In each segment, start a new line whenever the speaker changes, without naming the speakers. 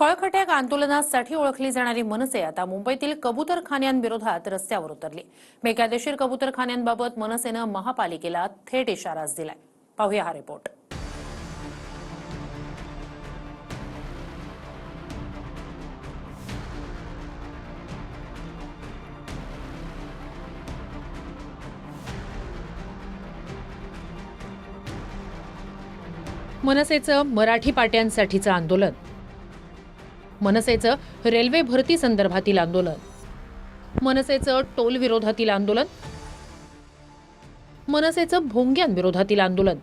खळखट्याक आंदोलनासाठी ओळखली जाणारी मनसे आता मुंबईतील कबूतरखान्यांविरोधात रस्त्यावर उतरली। बेकायदेशीर कबूतरखान्यांबाबत मनसेनं महापालिकेला थेट इशाराच दिलाय। पाहूया हा रिपोर्ट। मनसेचं मराठी पाट्यांसाठीचं आंदोलन, मनसेचं रेल्वे भरती संदर्भातील आंदोलन, मनसेचं टोल विरोधातील आंदोलन, मनसेचं भोंग्यांविरोधातील आंदोलन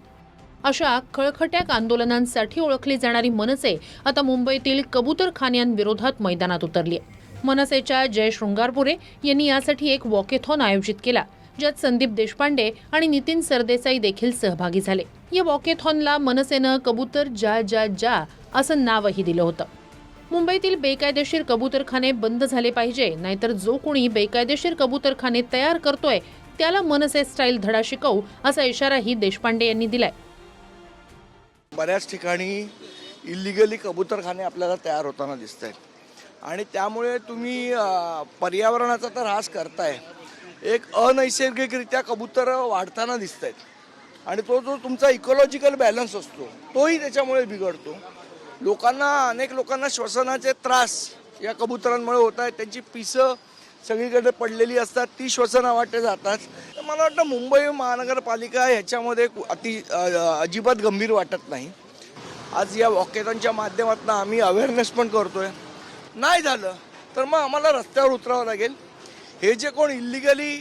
अशा खळखट्याक आंदोलनांसाठी ओळखली जाणारी मनसे आता मुंबईतील कबूतरखान्यांविरोधात मैदानात उतरली आहे। मनसेच्या जय शृंगारपुरे यांनी यासाठी एक वॉकेथॉन आयोजित केला, ज्यात संदीप देशपांडे आणि नितीन सरदेसाई देखील सहभागी झाले। या वॉकेथॉनला मनसेनं कबूतर जा जा जा असं नावही दिलं होतं। मुंबईतील बेकायदेशीर कबूतरखाने बंद झाले पाहिजे, नाहीतर जो कोणी बेकायदेशीर कबूतरखाने तयार करतोय त्याला मनसे स्टाईल धडा शिकवू असा इशाराही देशपांडे यांनी दिलाय।
बऱ्याच ठिकाणी इल्लीगली कबूतरखाने आपल्याला तयार होताना दिसत आहेत आणि त्यामुळे तुम्ही पर्यावरणाचा तर ऱ्हास करताय, एक अनैसर्गिकरित्या कबूतर वाढताना दिसत आहेत आणि तो जो तुमचा इकोलॉजिकल बॅलन्स असतो तोही त्याच्यामुळे बिघडतो। अनेक लोकांना श्वसनाचे त्रास या कबुतरांमुळे होत आहेत, त्यांची पिसं सगळीकडे पडलेली असतात, ती श्वसनावाटे जातात। तर मला वाटतं मुंबई महानगरपालिका ह्याच्यामध्ये अजिबात गंभीर वाटत नाही। आज या वॉकेथॉनच्या माध्यमातून आम्ही अवेअरनेस पण करतोय। नाही झालं तर मग आम्हाला रस्त्यावर उतरावं लागेल। हे जे कोण इल्लीगली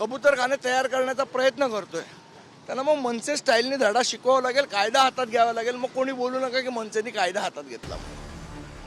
कबूतरखाने तयार करण्याचा प्रयत्न करतोय त्यांना मग मनसे स्टाईलने धडा शिकवावा लागेल, कायदा हातात घ्यावा लागेल। मग कोणी बोलू नका की मनसेने कायदा हातात घेतला।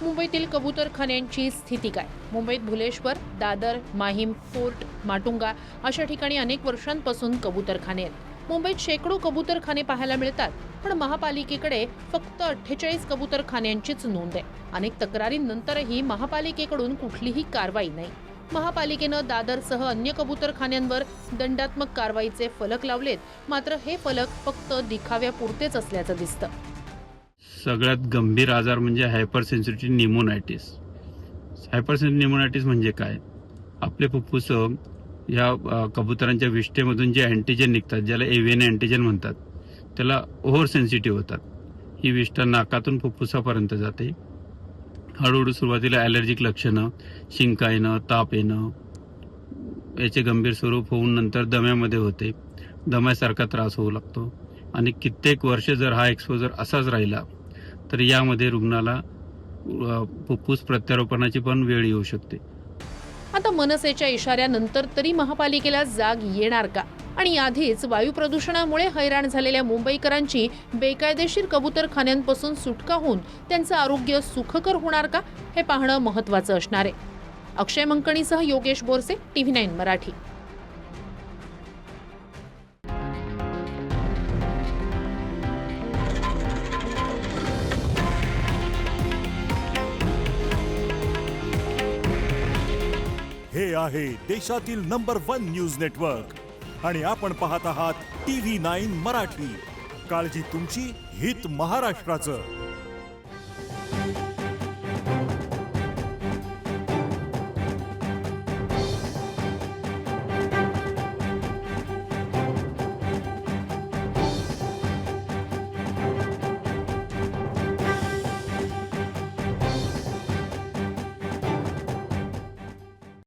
मुंबईतील कबूतरखान्यांची स्थिती काय? मुंबईत भुलेश्वर, दादर, माहीम, फोर्ट, माटुंगा अशा ठिकाणी अनेक वर्षांपासून कबूतरखाने आहेत। मुंबईत शेकडो कबूतरखाने पाहायला मिळतात, पण महापालिकेकडे फक्त 48 कबूतरखान्यांचीच नोंद आहे। अनेक तक्रारींनंतरही महापालिकेकडून कुठलीही कारवाई नाही। महापालिकेनं दादरसह अन्य कबूतरखान्यांवर दंडात्मक कारवाईचे फलक लावलेत, मात्र हे फलक फक्त दिखाव्यापुरतेच असल्याचं दिसतं।
सगळ्यात गंभीर आजार म्हणजे हायपर सेन्सिटिव्ह न्यूमोनायटिस। हायपर सेन्सिटिव्ह न्यूमोनायटिस म्हणजे काय? आपले फुफ्फुस या कबुतरांच्या विष्ठेमधून जे अँटीजेन निघतात, ज्याला एव्हियन अँटीजेन म्हणतात, त्याला ओव्हर सेन्सिटिव्ह होतात। ही विष्ठा नाकातून फुफ्फुसापर्यंत जाते। हळूहळू सुरुवातीला ॲलर्जिक लक्षणं, शिंका येणं, ताप येणं याचे गंभीर स्वरूप होऊन नंतर दम्यामध्ये होते। दम्यासारखा त्रास होऊ लागतो आणि कित्येक वर्ष जर हा एक्सपोजर असाच राहिला तर यामध्ये रुग्णाला फुफ्फुस प्रत्यारोपणाची पण वेळ येऊ शकते।
आता मनसेच्या इशाऱ्यानंतर तरी महापालिकेला जाग येणार का? आणि आधीच वायू प्रदूषणामुळे हैराण झालेल्या मुंबईकरांची बेकायदेशीर कबूतरखान्यांपासून सुटका होऊन त्यांचं आरोग्य सुखकर होणार का, हे पाहणं महत्त्वाचं असणार आहे। अक्षय मंकणीसह योगेश बोरसे, TV9 मराठी।
हे आहे देशातील नंबर 1 न्यूज नेटवर्क आणि आपण पाहत आहात TV9 मराठी। काळजी तुमची, हित महाराष्ट्राचं।